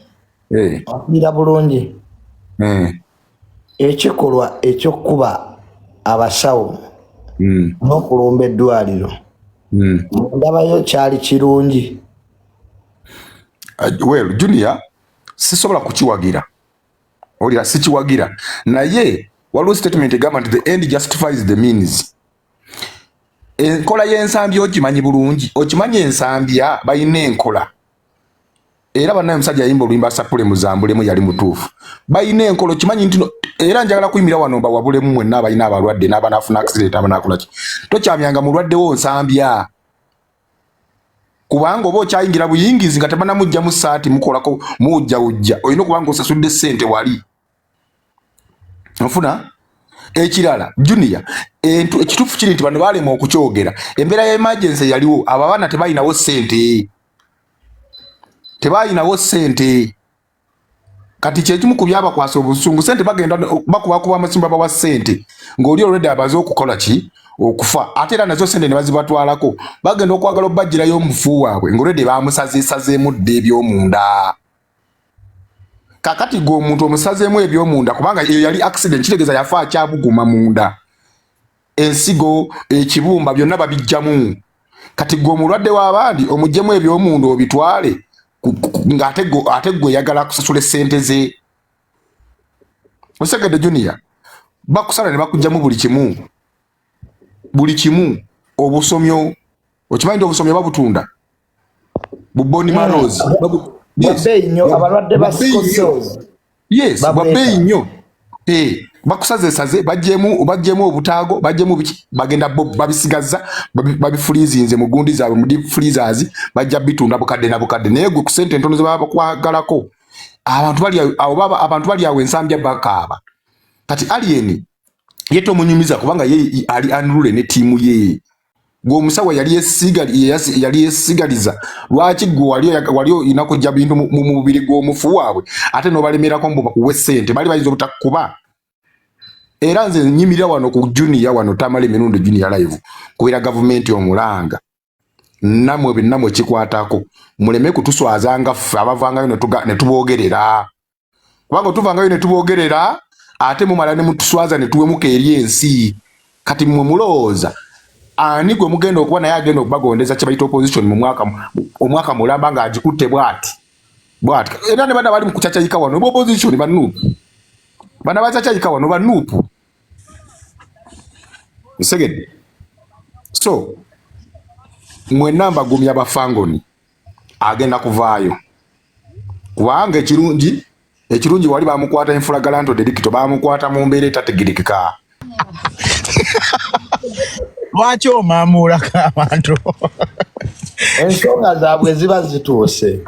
akira bulungi ekikolwa ekyokuba abasawo n'okulumba eddwaliro ndabayo kyali kirungi. Well, Junior sisobola kukiwagira olira sikiwagira naye waliwo statement egamba nti the end justifies the means. Enkola y'ensambya okimanyi bulungi okimanyi ensambya bayina enkola era bannaye omusajja yayimba oluyimba sapule muzambulemu yali mutuufu bayina enkola okimanyi nti era njagala kuyimira wano bawabulemu mwenna abalina abalwadde n'abanafuna accident abanakolaki tokyamyanga mulwadde wo nsambya kubanga oba okyayingira buyingizi nga tebanamujja mu saati mukolako mujja olina okubanga osasudde ssente wali ofuna. Ekirala Junior ekituufu kiri nti bano balema okukyogera embeera ya emergency yaliwo abaana tebalinawo ssente kati kyekimu ku byabakwasa obusungu ssente bagenda bakubakuba amasimba bawa ssente ng'oli already abaze okukola ki okufa ate era nazo ssente ne bazibatwalako bagenda okwagala obbajjirayo omufu waabwe ng'olready bamusazeesazeemu dde ebyomunda. Kakati gwe omuntu omusazeemu ebyomunda kubanga eyo yali accident kitegeeza yafa akyabuguma munda ensigo ekibumba byonna babijjamu. Kati gwe omulwadde w'abandi omuggyemu ebyomunda obitwale ate gwe yagala kusasula essente ze. Osegedde Junior bakusala ne bakugjamu buli kimu obusomyo okimanyi nti obusomyo babutunda buboni marozi babbeeyi nnyo abalwadde ba yes babbeeyi nnyo bakusazeesaze bajjemu obutaago bajjemu biki bagenda babisigaza babifurizinze mu gundi zaabwe mu deep freezers bajja bitunda bukadde na bukadde naye gwe ku ssente entono ze baba bakwagalako abantu bali awo ensambya bakaaba. Kati Alien ye tomunyumiza kubanga ye ali anrule ne tiimu ye gwe omusawo yali yesigaliza lwaki gwe wali inakujja bintu mu mubiri gw'omufu waabwe ate n'obalemerako mbu bakuwe ssente bali bayinza obutakuba. Era nze nyimirira wano ku Junior wano Tamale Mirundi Junior live kubeera gavumenti omulanga namwe bennamwe kikwatako muleme kutuswazanga ffe abavangayo ne tuboogerera kubanga tuvangayo ne tuboogerera ate mumala ne mutuswaza ne tuwemuka eri ensi. Kati mmwe mulowooza ani gwe mugenda okuba naye agenda okubagondeza kye bayita opposition mu omwaka mulamba ng'agikutte bw'ati era ne bana bali mu kucacayika wano oba opposition banuupu bana bacacayika wano banuupu nsegedde. So mwenna mbagumya bafangoni agenda kuvaayo kubanga ekirungi wali bamukwata infragalanto delicto bamukwata mu mbeera etategerekeka. Lwaki omaamuulako abantu ensonga zaabwe ziba zituuse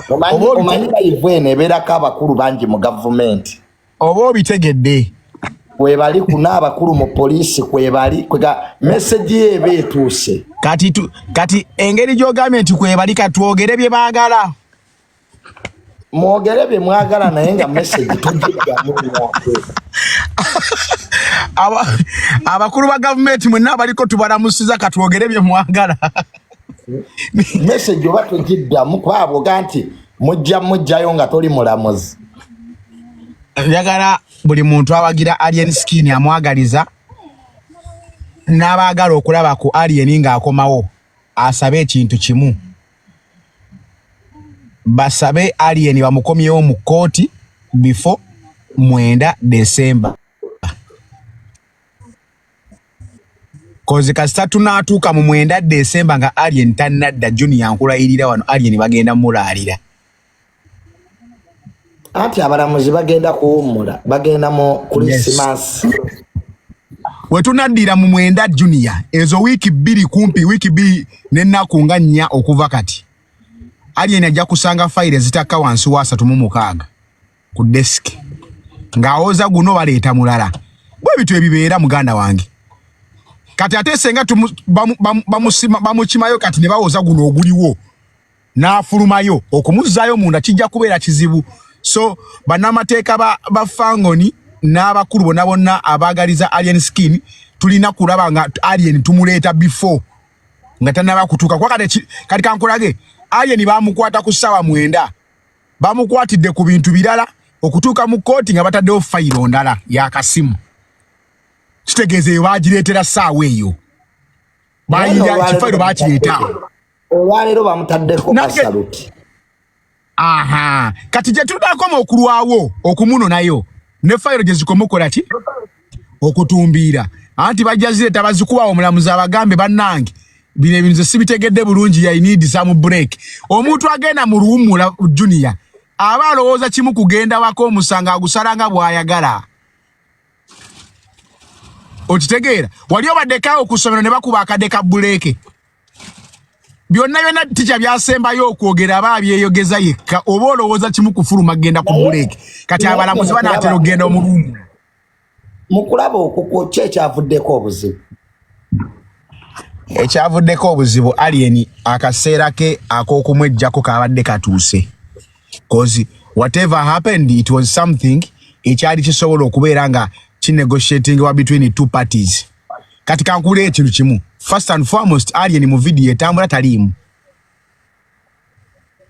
omanyi bayivwene ebeerako abakulu bangi mu gavumenti oba obitegedde kwebali kuna abakulu mu poliisi kwebali meseji ye eba etuuse. Kati engeri gy'ogambye nti kwebali katwogere bye baagala mwogere bye mwagala naye nga meseji tugiddamu abakulu ba gavumenti mwenna abaliko tubalamusiza katwogere bye mwagala meseji oba tugiddamu kwaboga nti mujjayo nga toli mulamuzi. Njagala buli muntu awagira Alien Skin amwagaliza n'abaagala okulaba ku Alien ng'akomawo asabe ekintu kimu basabe Alien bamukomyewo mu kooti before 9 December. Kozi kasita tunatuuka mu 9 December nga Alien tannadda Junior nkulayirira wano Alien bagenda mulaalira. Anti abalamuzi bagenda kuwummula, bagenda mu Christmas. Wetunaddira mu 9 Junior, ezo wiki 2 kumpi, wiki 2 n'ennaku nga 4 okuva kati. Alien ajja kusanga file zitakka wansi wa 36 ku desk. Ng'awoza guno baleeta mulala. Bwe bitu ebibeera muganda wange. Kati ate senga bamukimayo kati ne bawoza guno oguliwo. N'afulumayo okumuzzaayo munda kijja kubeera kizibu. So banamateeka ba Fangoni n'abakulu bonna abaagaliza Alien Skin tulina kulaba nga Alien tumuleeta before nga tannaba kutuuka kwa kati kankolage Alien bamukwata ku ssaawa 9 bamukwatidde ku bintu birala okutuuka mu kooti nga bataddewo fayiro ndala yakasimu kitegeeze baagireetera ssaawa eyo bayira kifayiro baakireeta olwaleero bamutaddeko kasaluti. Aha kati gye tudakoma okulwawo okumuno nayo ne fayiro gye zikomokola ki okutumbiira anti bajazireta bazikuba omulamuzi abagambe bannange bino ebintu sibitegedde bulungi ya need some break. Omuntu agenda mu luwummula Junior aba alowooza kimu kugenda wako omusanga agusalanga bw'ayagala. Okitegeera wali obaddeko okusomera ne bakuba akadeka buleke byonna ticha byasembayo okwogera ababyeyogeza yekka oba olowooza kimu kufuluma agenda ku buleke kati abalamuzi banaatera okugenda omulumu mukulaba okwo kyekyaavuddeko obuzibu. Ekyavuddeko obuzibu Alien akaseera ke ak'okumwejjako kabadde katuuse. Cause whatever happened it was something ekyali kisobola okubeera nga kinegotiating wa between the two parties. Kati kankule ekintu kimu. First and foremost Alien mu video etambula taliimu.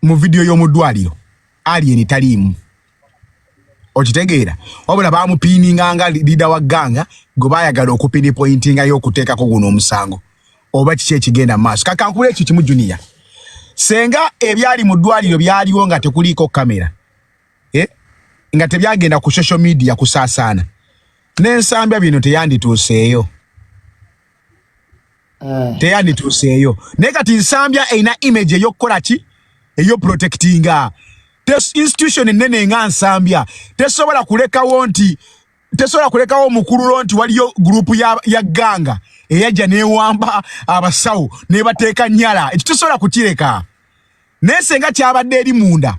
Mu video y'omuddwaliro Alien taliimu. Okitegeera wabula baamupiininga nga leader wa ganga gwe baayagala okupini pointinga y'okuteekako guno omusango. Oba kiki ekigenda maaso. Kakankule ekyo kimu Junior. Senga ebyali mu ddwaliro byaliwo nga tekuliiko kamera. Nga tebyagenda ku social media kusaasaana. N'ensambya bino teyandituuseeyo. Teyandituuseeyo. Naye kati nsambya eyina image ey'okukola ki? Eyo protectinga. Institution ennene nga nsambya. Tesobola kulekawo omukululo nti waliyo gurupu ya ganga. Eyajja newamba abasawo nebateeka nyala ekyo tusobola kukireka nesenga kyabadde eri munda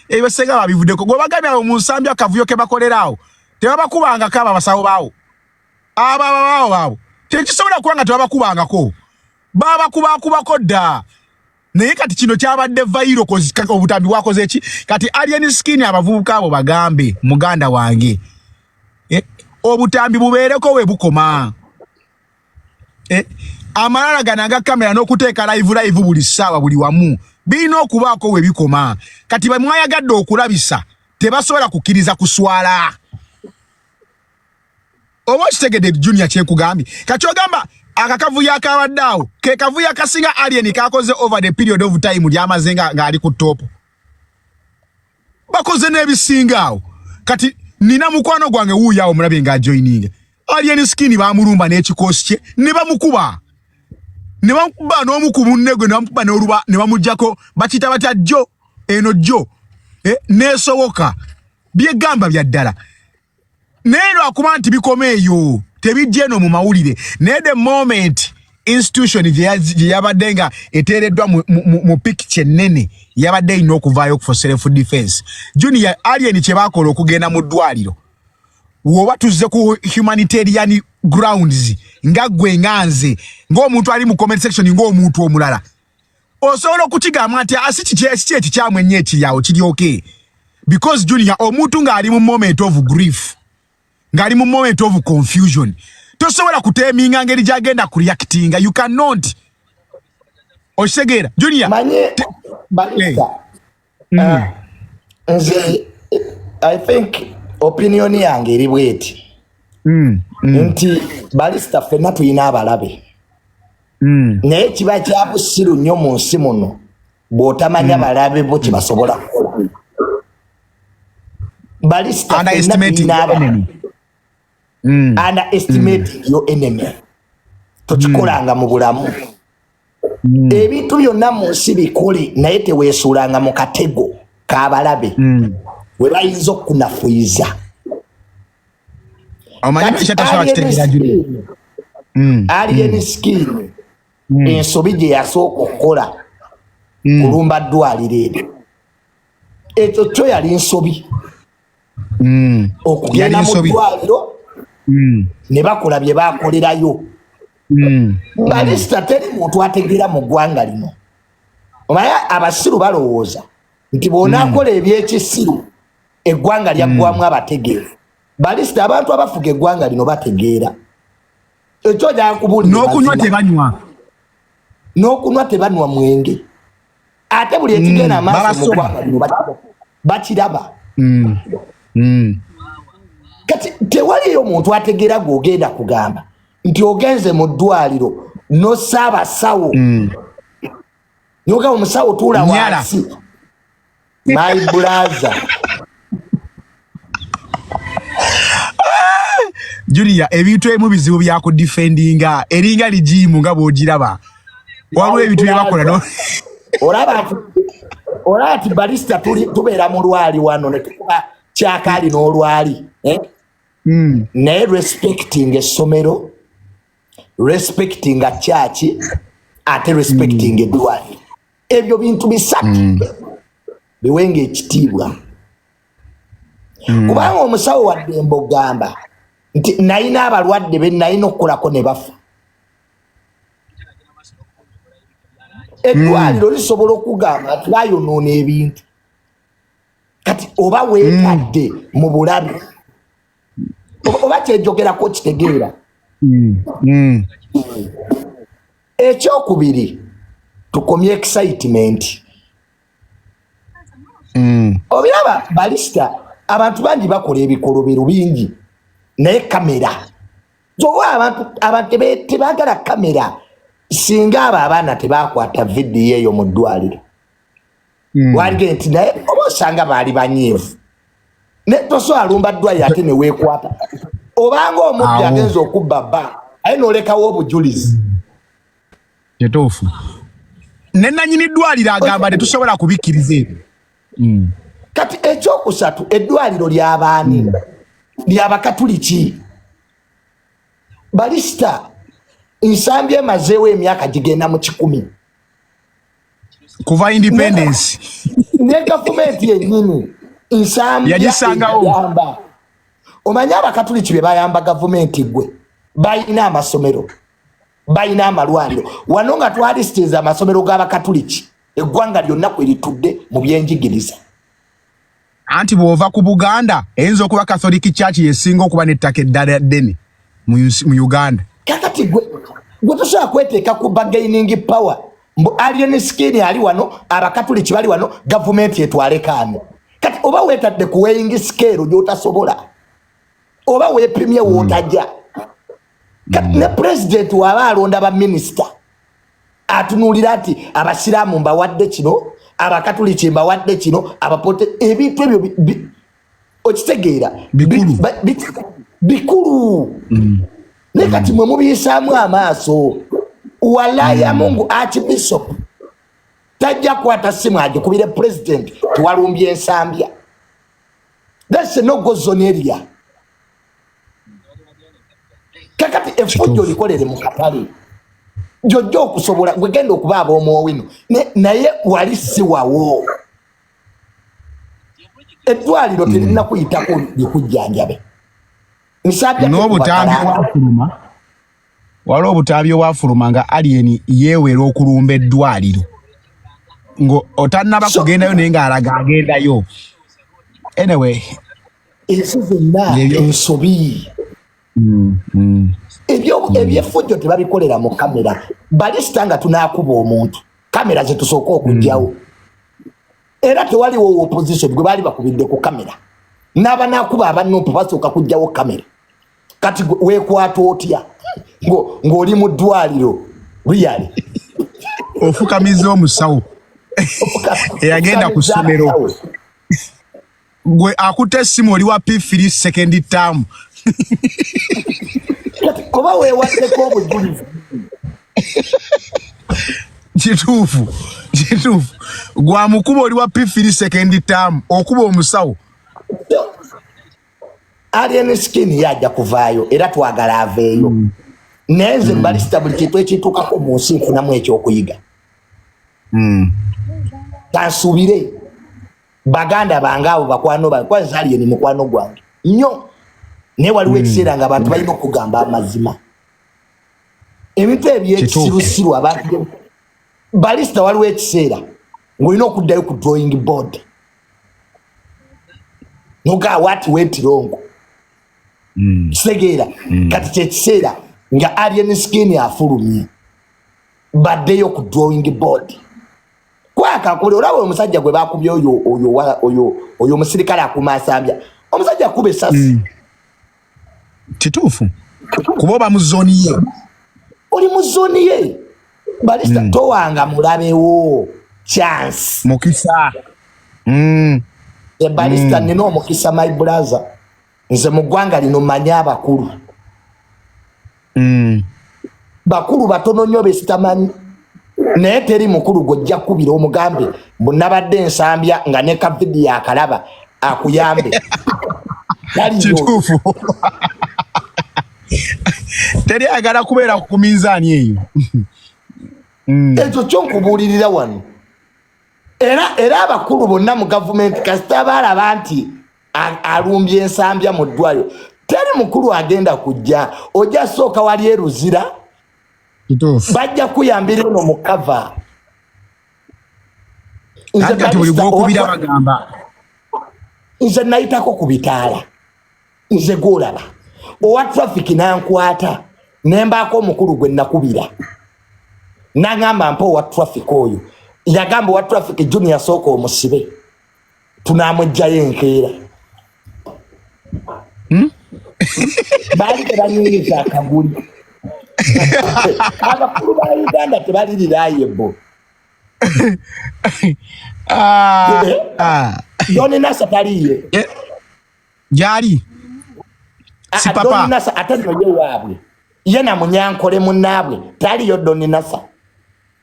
ebyo senga babivuddeko gwe bagambye abo mu nsambya akavuyo ke bakoleraawo tebabakubangako abo abasawo baawo abo tekisobola kuba nga tebabakubangako babakubakubako dda naye kati kino kyabadde vairo obutambi bwakoze eki kati Alien Skin abavubuka abo bagambe muganda wange obutambi bubeereko we bukoma. Amalala ganaga kamera n'okuteeka live buli ssaawa buli wamu birina okubaako we bikoma kati bamwayagadde okulabisa tebasobola kukkiriza kuswala oba kitegedde Junior kyekugambye kati ogamba akakavuyo akabadde awo ke kavuyo akasinga Alien kakoze over the period of time lyamaze ng'ali ku topo bakoze n'ebisinga awo kati nina mukwano gwange wuuyo omulabye ng'ajoyininga Alien Skin bamulumba n'ekikoosi kye ne bamukuba n'omukubu nnego ne bamukuba n'oluba ne bamujjako bakita batya jjo eno jjo neesoboka byegamba bya ddala naye lwakuba nti bikoma eyo tebijja eno mu mawulire naye the moment institution gye yabadde nga eteereddwa mu picture ennene yabadde erina okuvaayo for self defense. Junior Alien kye baakola okugenda mu ddwaliro woba tuzze ku humanitarian grounds nga gwe nganze ng'omuntu ali mu comment section ng'omuntu omulala osobola okukigamba nti asi kiki ekikyamu ennyo ekiryawo kiri okay because Junior omuntu ng'ali mu moment of grief ng'ali mu moment of confusion tosobola kuteeminga ngeri gy'agenda kureactinga you cannot okitegeera Junior nze I think opinion yange eri bweti nti Balista ffenna tulina abalabe naye kiba kya busiru nnyo mu nsi muno bw'otamanya balabe bo kye basobola kukola Balista underestimating your enemy. Underestimating your enemy. Tochikolanga mu bulamu. Ebintu byonna mu nsi bikole naye teweesuulanga mu katego k'abalabe we bayinza okunafuyiza. Alien Skin ensobi gye yasooka okukola kulumba ddwaliro eryo. Ekyo kyo yali nsobi. Okugenda mu ddwaliro ne bakola bye baakolerayo. Balista teri muntu ategeera mu ggwanga lino. Omanya abasiru balowooza nti bw'onaakola ebyekisiru eggwanga lyaggwamu abategeevu. Balista abantu abafuga eggwanga lino bategeera. Ekyo gyakubuulira n'okunywa tebanywa. N'okunywa tebanywa mwenge. Ate buli ekigenda amaaso mu ggwanga lino bakiraba. Kati tewaliyo muntu ategeera gw'ogenda kugamba nti ogenze mu ddwaliro n'ossa abasawo n'ogamba omusawo tuula wansi. My brother. Julia, ebintu ebimu bizibu byakudifendinga eringa ligimu nga bw'ogiraba. Waliwo ebintu bye bakola no. Olaba ati Balista tubeera mu lwali wano ne tukuba kyakaali n'olwali. Naye respecting essomero, respecting a church, ate respecting eddwaliro. Ebyo bintu bisatu biwenga ekitiibwa. Kubanga omusawo wadde mbogamba nti nayina abalwadde be nayina okukolako ne bafa. Eddwaliro lisobola okugamba nti bayonoona ebintu. Kati oba weetadde mu bulabe oba kyejogerako kitegeera. Ekyokubiri tukomye excitement. Obiraba Balista abantu bangi bakola ebikolobero bingi naye kamera. Abantu tebaagala kamera singa abo abaana tebakwata vidiyo eyo mu ddwaliro. Walige nti naye oba osanga baali banyiivu. Ne tosobola alumba ddwaliro ate ne weekwata. Obanga omubbi agenza okubba bba aye n'olekawo obujulizi. Kituufu. Ne nannyini ddwaliro agamba tetusobola kubikkiriza ebyo. Kati ekyokusatu eddwaliro ly'abaani ly'abakatuliki. Balista nsambi emazeewo emyaka gigenda mu 10 kuva independence. Ne gavumenti yennyini nsambi yagisangawo. Omanya abakatuliki be bayamba gavumenti gwe bayina amasomero bayina amalwaliro. Wano nga twalisitiza amasomero g'abakatuliki eggwanga lyonna kwe litudde mu byenjigiriza. Anti bw'ova ku Buganda eyinza okuba Catholic Church yesinga okuba n'ettaka eddala ddene mu Uganda. Kakati gwe tosobola kweteeka ku bargaining power. Alien Skin ali wano, abakatuliki bali wano, gavumenti etwale kaano. Kati oba weetadde ku weighing scale gy'otasobola oba weepimye w'otajja. Kati ne president waba alonda ba minister atunuulira ati abasiraamu mbawadde kino, abakatuliki mbawadde kino, abapote ebintu ebyo okitegeera bikulu. Ne kati mwe mubiyisaamu amaaso. Walaya Mungu Archbishop tajja kwata simu agikubire president tuwalumbye ensambya. That's a no-go zone area. Kakati efujjo likolere mu katale jojjo okusobola gwegenda okuba ab'omu wino naye wali si wawo. Eddwaliro terina kuyitako likujjanjabe. N'obutambi bwafuluma waliwo obutambi obwafuluma nga alien yeewera okulumba eddwaliro ngo otannaba kugendayo naye ng'alaga agendayo. Anyway ensi zonna ensobi. Ebyefujjo tebabikolera mu kamera. Balista nga tunaakuba omuntu kamera ze tusooka okujjawo. Era tewaliwo opposition gwe baali bakubidde ku kamera. N'abanaakuba abannupu basooka kujjawo kamera. Kati weekwata otya ng'oli mu ddwaliro really. Ofukamiza omusawo eyagenda ku ssomero. gwe akutte essimu oli wa P3 second term. Oba weewaddeko obujulivu. Kituufu. Gwa mukuba oli wa P3 second term okuba omusawo. Alien Skin yajja kuvaayo era twagala aveeyo. Neze Barrister buli kintu ekituukako mu nsi nfunamu ekyokuyiga. Tansubire baganda bange abo bakwano bakwaza Alien mukwano gwange nnyo naye waliwo ekiseera nga abantu balina okugamba amazima. Ebintu ebyekisirusiru abantu Barrister waliwo ekiseera ng'olina okuddayo ku drawing board noga what went wrong. Segera kati kyekiseera nga Alien Skin afulumye baddeyo ku drawing board. Kwaka kule olaba omusajja gwe bakubye oyo musirikale akumasambya omusajja kube sasi. Kituufu kuboba mu zone ye. Oli mu zone ye. Barrister towanga mulabewo chance. Mukisa. Barrister nino omukisa my brother. Nze mu ggwanga lino manya abakulu. Bakulu batono nnyo besitamanyi. Naye teri mukulu gojja kubira omugambe bunabadde ensambya nga ne kavidi akalaba akuyambe. Kituufu. Teri agala kubeera ku minzaani eyo. Ekyo kyonkubuulirira wano. Era abakulu bonna mu gavumenti kasita balaba nti alumbye ensambya mu ddwaliro. Teri mukulu agenda kujja ojja sooka wali eruzira. Bajja kuyambira eno mu cover. Nze nayitako ku bitaala. Nze gwolaba. Owa traffic nankwata. Nembaako omukulu gwe nakubira. Nangamba mpa owa traffic oyo. Yagamba owa traffic Junior sooka omusibe. Tunamugjayo enkeera. Baali tebanyiriza akaguli. Abakulu ba Uganda tebalirirayo bo. Doni Nasa taliye. Jali. Si papa. Doni Nasa atanoye wabwe. Yena munyankole munabwe taliyo Doni Nasa.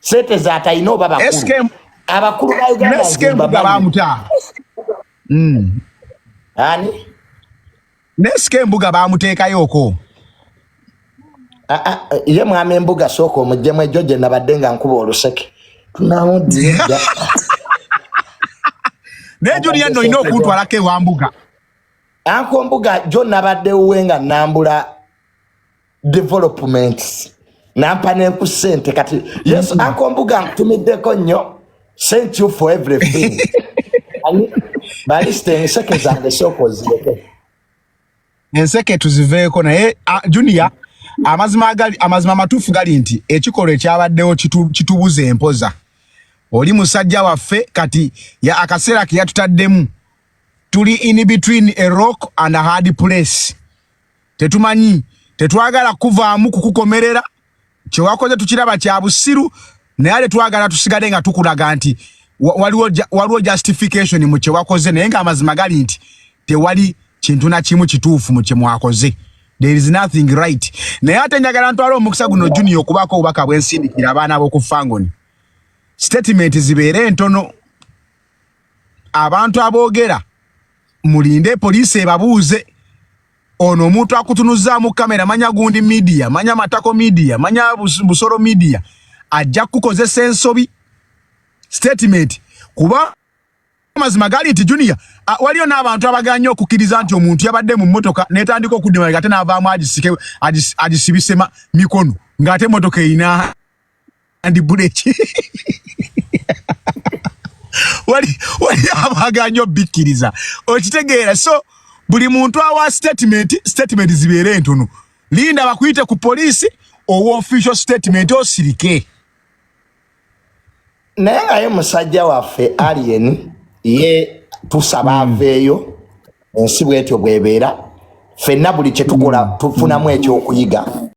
Sete za ataino baba kulu. Abakulu ba Uganda Neske bamuta. Ani? Neske mbuga bamuteeka yoko. Ye mwami embuga soko mujjemu ejoje nabadenga nkuba oluseke. Tunamudde. Ne Junior no ino okutwalako wa mbuga. Anko mbuga jo nabadde uwenga nambula developments. Nampa nenku sente kati. Yes, anko mbuga ntumiddeko nnyo. Thank you for everything. Barrister enseke zange soko zireke. Enseke tuziveeko naye Junior amazima matuufu gali nti ekikolwa ekyabaddewo kitubuze empoza. Oli musajja waffe kati ya akaseera ke yatutaddemu. Tuli in between a rock and a hard place. Tetumanyi, tetwagala kuvaamu kukukomerera. Kyewakoze tukiraba kya busiru naye twagala tusigale nga tukulaga nti waliwo justification mu kyewakoze naye nga amazima gali nti tewali kintu na kimu kituufu mu kyemwakoze. There is nothing right. Naye ate njagala ntwala omukisa guno Junior okubako obubaka bw'ensindikira abaana ab'okufangoni. Statement zibeere ntono. Abantu aboogera mulinde poliisi ebabuuze. Ono omuntu akutunuzaamu kamera manya gundi media, manya matako media, manya busoro media. Ajja kukozesa ensobi. Statement kuba mazima gali nti Junior waliyo n'abantu abaganya okukkiriza nti omuntu yabadde mu mmotoka netandika okuddima ngate n'avaamu agisibisema mikono ng'ate emmotoka erina andi buleki. wali abaganya obikkiriza okitegeera. So buli muntu awa statement zibeere ntono. Linda bakuyite ku poliisi owa official statement osirike. Naye nga ye musajja waffe Alien ye tusaba aveeyo ensi bwetyo bwebeera ffenna buli kye tukola tufunamu ekyokuyiga.